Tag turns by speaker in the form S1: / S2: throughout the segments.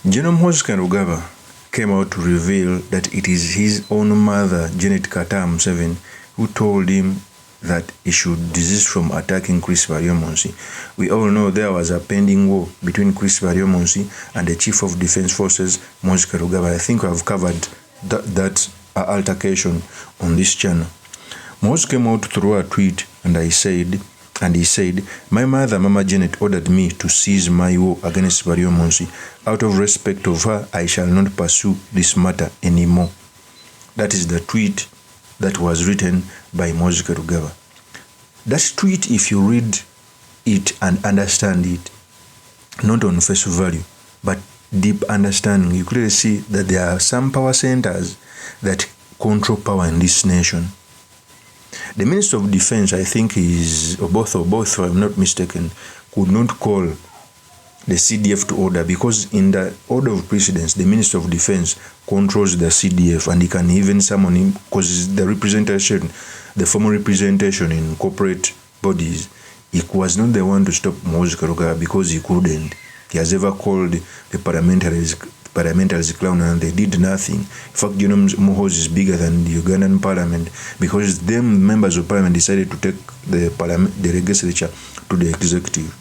S1: General Muhoozi Kainerugaba came out to reveal that it is his own mother, JANET Museveni, who told him that he should desist from attacking Chris Baryomunsi. We all know there was a pending war between Chris Baryomunsi and the Chief of Defense Forces, Muhoozi Kainerugaba. I think we have covered that altercation on this channel. Muhoozi came out through a tweet and he said, "My mother, Mama Janet, ordered me to cease my war against Baryomunsi. Out of respect of her, I shall not pursue this matter anymore." That is the tweet that was written by Muhoozi Kainerugaba. That tweet, if you read it and understand it, not on face value, but deep understanding, you clearly see that there are some power centers that control power in this nation. The Minister of Defense, I think, is, or both, if I'm not mistaken, could not call the CDF to order, because in the order of precedence, the Minister of Defense controls the CDF, and he can even summon him, because the representation, the formal representation in corporate bodies, he was not the one to stop Muhoozi Kainerugaba because he couldn't. He has ever called the parliamentarians clown, and they did nothing. In fact, Muhoozi is bigger than the Ugandan parliament, because them members of parliament decided to take the legislature to the executive.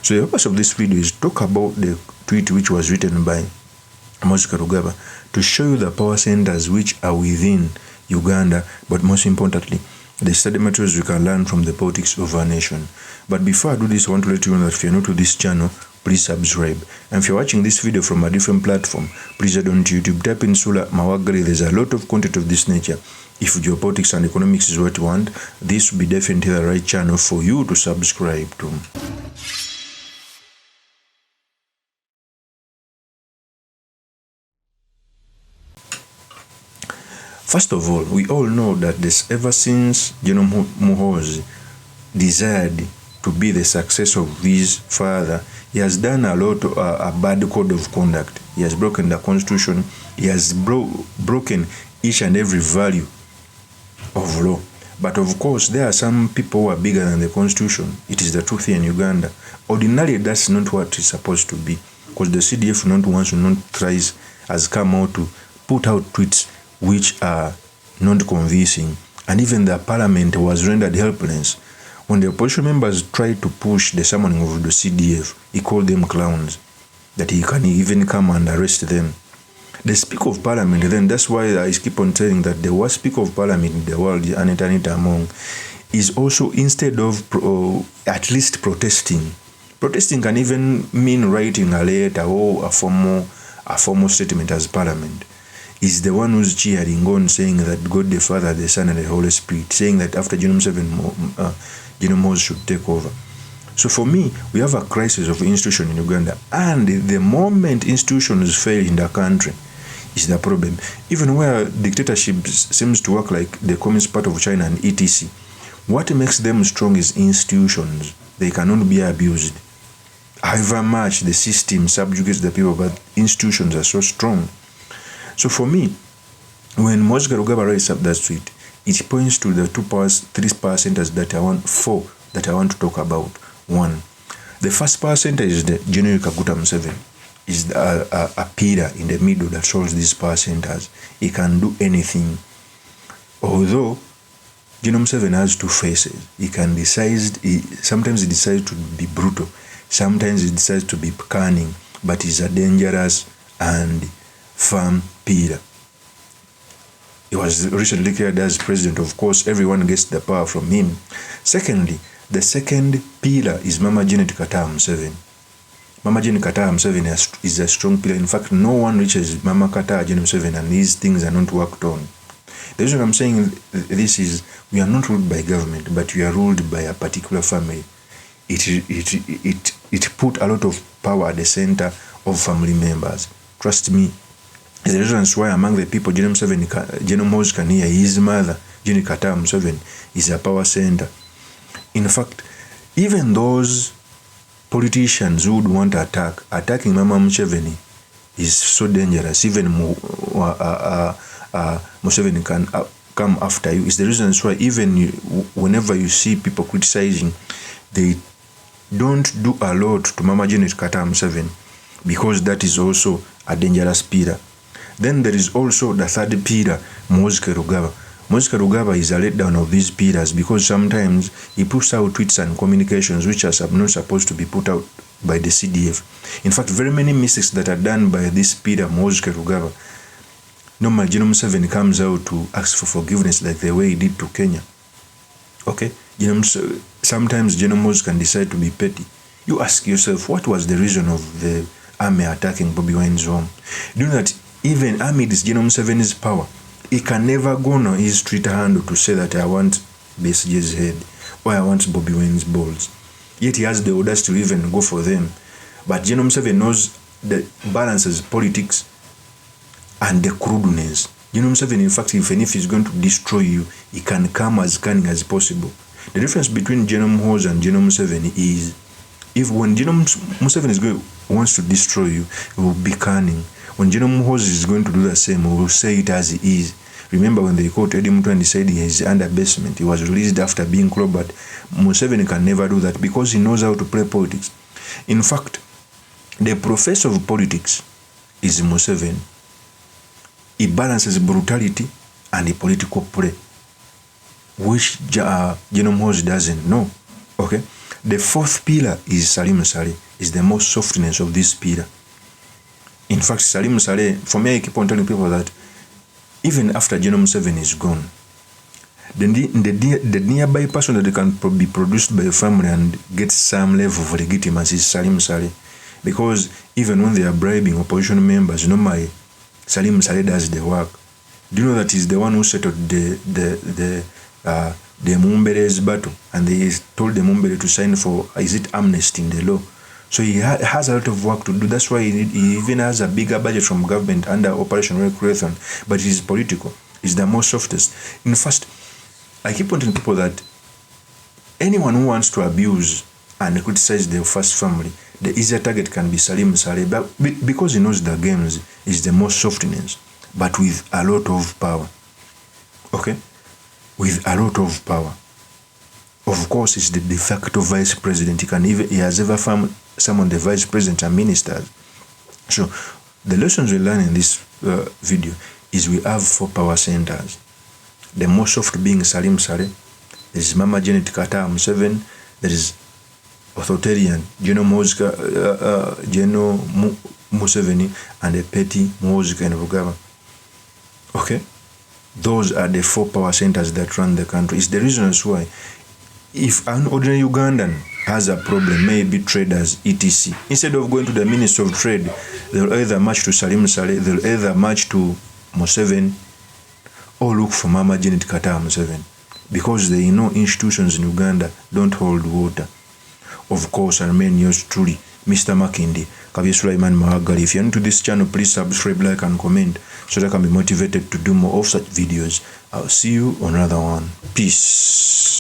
S1: So the purpose of this video is talk about the tweet which was written by Muhoozi Kainerugaba to show you the power centers which are within Uganda, but most importantly, the study materials we can learn from the politics of our nation. But before I do this, I want to let you know that if you're new to this channel, please subscribe. And if you're watching this video from a different platform, please head on to YouTube, type in Sula Mawagari. There's a lot of content of this nature. If geopolitics and economics is what you want, this will be definitely the right channel for you to subscribe to. First of all, we all know that ever since General Muhoozi desired to be the successor of his father, he has done a lot of a bad code of conduct. He has broken the constitution. He has broken each and every value of law. But of course, there are some people who are bigger than the constitution. It is the truth here in Uganda. Ordinarily, that's not what it's supposed to be, because the CDF not once not twice has come out to put out tweets which are not convincing, and even the parliament was rendered helpless. When the opposition members tried to push the summoning of the CDF, he called them clowns, that he can even come and arrest them. The Speaker of Parliament, then, that's why I keep on saying that the worst Speaker of Parliament in the world, Anita Among, is also, instead of at least protesting can even mean writing a letter or a formal statement as Parliament, is the one who's cheering on, saying that God the Father, the Son, and the Holy Spirit, saying that after General Muhoozi should take over. So for me, we have a crisis of institution in Uganda, and the moment institutions fail in the country is the problem. Even where dictatorship seems to work like the Communist Party of China and etc., what makes them strong is institutions. They cannot be abused. However much the system subjugates the people, but institutions are so strong. So for me, when Muhoozi Kainerugaba writes up that tweet, it points to the three power centers that I want to talk about. One, the first power center is the General Museveni. Is a pillar in the middle that shows these power centers. He can do anything. Although General Museveni has two faces, he can decide. Sometimes he decides to be brutal. Sometimes he decides to be cunning. But he's a dangerous and firm pillar. He was recently declared as president. Of course, everyone gets the power from him. Secondly, the second pillar is Mama Janet Museveni. Mama Janet Museveni is a strong pillar. In fact, no one reaches Mama Janet Museveni, and these things are not worked on. The reason I'm saying this is we are not ruled by government, but we are ruled by a particular family. It put a lot of power at the center of family members. Trust me. The reasons why among the people General Muhoozi can hear his mother, Janet Museveni, is a power center. In fact, even those politicians who would want to attacking Mama Museveni is so dangerous. Even Museveni can come after you. It's the reasons why even whenever you see people criticizing, they don't do a lot to Mama Janet Museveni, because that is also a dangerous pillar. Then there is also the third pillar, Muhoozi Kainerugaba. Muhoozi Kainerugaba is a letdown of these pillars because sometimes he puts out tweets and communications which are not supposed to be put out by the CDF. In fact, very many mistakes that are done by this pillar, Muhoozi Kainerugaba, normally JANET Museveni comes out to ask for forgiveness like the way he did to Kenya. Okay? Sometimes JANET Muhoozi can decide to be petty. You ask yourself, what was the reason of the army attacking Bobi Wine's home? Do you know that even amidst JANET Museveni's power, he can never go on his Twitter handle to say that I want BSJ's head or I want Bobi Wine's balls. Yet he has the audacity to even go for them. But JANET Museveni knows the balances politics and the crudeness. JANET Museveni, in fact, even if he's going to destroy you, he can come as cunning as possible. The difference between JANET Muhoozi and JANET Museveni is, if when JANET Museveni wants to destroy you, he will be cunning. When JANET Muhoozi is going to do the same, he will say it as he is. Remember when they caught Eddie Mutu and he said he is under basement, he was released after being clobbered. Museveni can never do that because he knows how to play politics. In fact, the professor of politics is Museveni. He balances brutality and the political play, which JANET Muhoozi doesn't know. Okay? The fourth pillar is Salim Saleh, is the most softness of this pillar. In fact, Salim Saleh, for me, I keep on telling people that even after JANET Museveni is gone, the nearby person that can be produced by a family and get some level of legitimacy is Salim Saleh. Because even when they are bribing opposition members, normally Salim Saleh does the work. Do you know that he's the one who settled the Mumbere's battle, and they told the Mumbere to sign for, is it amnesty in the law? So he has a lot of work to do. That's why he even has a bigger budget from government under Operation Recreation. But it is political. It's the most softest. In fact, I keep on telling people that anyone who wants to abuse and criticize the first family, the easier target can be Salim Saleh, but because he knows the games, is the most softness, but with a lot of power. Okay? With a lot of power. Of course, he's the de facto vice president. He has ever found someone the vice president and ministers. So the lessons we learn in this video is we have 4 power centers. The most soft being Salim Saleh. There is Mama Janet Kataha Museveni. There is authoritarian JANET Museveni, and the petty Muhoozi Kainerugaba. Okay? Those are the 4 power centers that run the country. It's the reasons why if an ordinary Ugandan has a problem, maybe traders, etc., instead of going to the Minister of Trade, they'll either march to Salim Saleh, they'll either march to Museveni, or look for Mama Janet Kataha Museveni, because they know institutions in Uganda don't hold water. Of course, I remain yours truly, Mr. Makindi, Kabir Sulaiman Mahagali. If you're new to this channel, please subscribe, like, and comment so that I can be motivated to do more of such videos. I'll see you on another one. Peace.